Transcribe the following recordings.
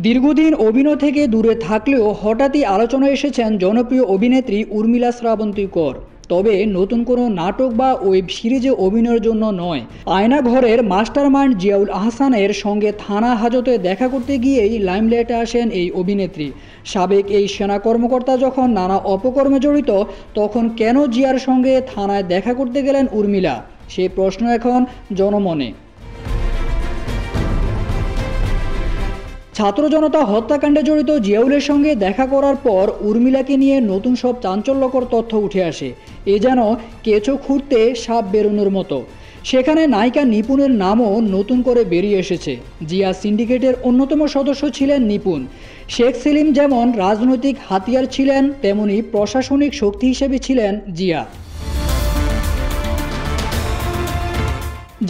দীর্ঘদিন অভিনয় থেকে দূরে থাকলেও হঠাৎই আলোচনায় এসেছেন জনপ্রিয় অভিনেত্রী উর্মিলা শ্রাবন্তী কর। তবে নতুন কোনো নাটক বা ওয়েব সিরিজে অভিনয়ের জন্য নয়, আয়নাঘরের মাস্টারমাইন্ড জিয়াউল আহসানের সঙ্গে থানা হাজতে দেখা করতে গিয়েই লাইমলাইটে আসেন এই অভিনেত্রী। সাবেক এই সেনা কর্মকর্তা যখন নানা অপকর্মে জড়িত, তখন কেন জিয়ার সঙ্গে থানায় দেখা করতে গেলেন উর্মিলা, সেই প্রশ্ন এখন জনমনে। ছাত্র জনতা হত্যাকাণ্ডে জড়িত জিয়াউলের সঙ্গে দেখা করার পর উর্মিলাকে নিয়ে নতুন সব চাঞ্চল্যকর তথ্য উঠে আসে। এ যেন কেঁচো খুঁড়তে সাপ বেরোনোর মতো। সেখানে নায়িকা নিপুণের নামও নতুন করে বেরিয়ে এসেছে। জিয়া সিন্ডিকেটের অন্যতম সদস্য ছিলেন নিপুণ। শেখ সেলিম যেমন রাজনৈতিক হাতিয়ার ছিলেন, তেমনি প্রশাসনিক শক্তি হিসেবে ছিলেন জিয়া।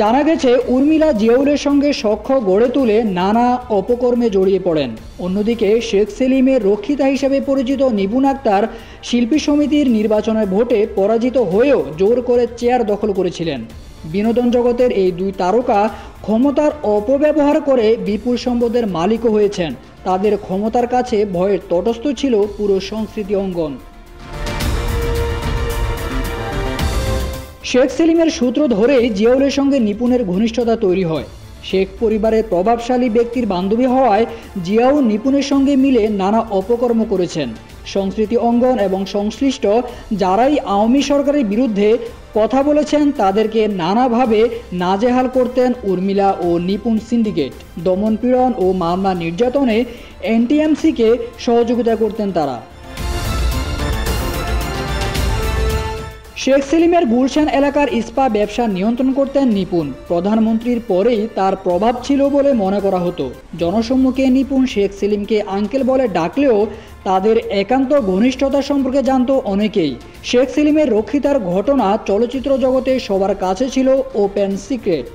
জানা গেছে উর্মিলা জিয়াউলের সঙ্গে সখ্য গড়ে তুলে নানা অপকর্মে জড়িয়ে পড়েন। অন্যদিকে শেখ সেলিমের রক্ষিতা হিসেবে পরিচিত নিপুণ আক্তার শিল্পী সমিতির নির্বাচনের ভোটে পরাজিত হয়েও জোর করে চেয়ার দখল করেছিলেন। বিনোদন জগতের এই দুই তারকা ক্ষমতার অপব্যবহার করে বিপুল সম্পদের মালিকও হয়েছেন। তাদের ক্ষমতার কাছে ভয়ের তটস্থ ছিল পুরো সংস্কৃতি অঙ্গন। শেখ সেলিমের সূত্র ধরেই জিয়াউলের সঙ্গে নিপুণের ঘনিষ্ঠতা তৈরি হয়। শেখ পরিবারের প্রভাবশালী ব্যক্তির বান্ধবী হওয়ায় জিয়াউল নিপুণের সঙ্গে মিলে নানা অপকর্ম করেছেন। সংস্কৃতি অঙ্গন এবং সংশ্লিষ্ট যারাই আওয়ামী সরকারের বিরুদ্ধে কথা বলেছেন, তাদেরকে নানাভাবে নাজেহাল করতেন উর্মিলা ও নিপুণ সিন্ডিকেট। দমনপীড়ন ও মামলা নির্যাতনে এনটিএমসিকে সহযোগিতা করতেন তারা। শেখ সেলিমের গুলশান এলাকার ইস্পা ব্যবসা নিয়ন্ত্রণ করতেন নিপুণ। প্রধানমন্ত্রীর পরেই তার প্রভাব ছিল বলে মনে করা হতো। জনসম্মুখে নিপুণ শেখ সেলিমকে আঙ্কেল বলে ডাকলেও তাদের একান্ত ঘনিষ্ঠতা সম্পর্কে জানত অনেকেই। শেখ সেলিমের রক্ষিতার ঘটনা চলচ্চিত্র জগতে সবার কাছে ছিল ওপেন সিক্রেট।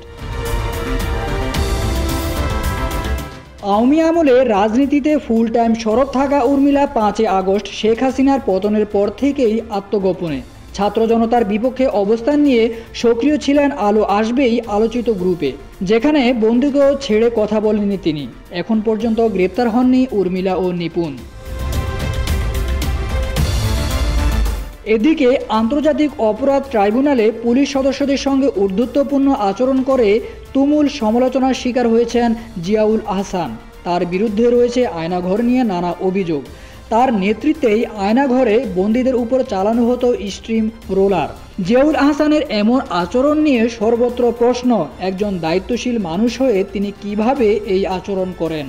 আওয়ামী আমলে রাজনীতিতে ফুল টাইম সরব থাকা উর্মিলা 5 আগস্ট শেখ হাসিনার পতনের পর থেকেই আত্মগোপনে। ছাত্র জনতার বিপক্ষে অবস্থান নিয়ে সক্রিয় ছিলেন আলো আসবেই আলোচিত গ্রুপে, যেখানে বন্দুকও ছেড়ে কথা বলেননি তিনি। এখন পর্যন্ত গ্রেপ্তার হননি উর্মিলা ও নিপুণ। এদিকে আন্তর্জাতিক অপরাধ ট্রাইব্যুনালে পুলিশ সদস্যদের সঙ্গে ঊর্ধ্বত্বপূর্ণ আচরণ করে তুমুল সমালোচনার শিকার হয়েছেন জিয়াউল আহসান। তার বিরুদ্ধে রয়েছে আয়নাঘর নিয়ে নানা অভিযোগ। তার নেতৃত্বেই আয়নাঘরে বন্দীদের উপর চালানো হতো স্ট্রিম রোলার। জিয়াউল আহসানের এমন আচরণ নিয়ে সর্বত্র প্রশ্ন, একজন দায়িত্বশীল মানুষ হয়ে তিনি কিভাবে এই আচরণ করেন।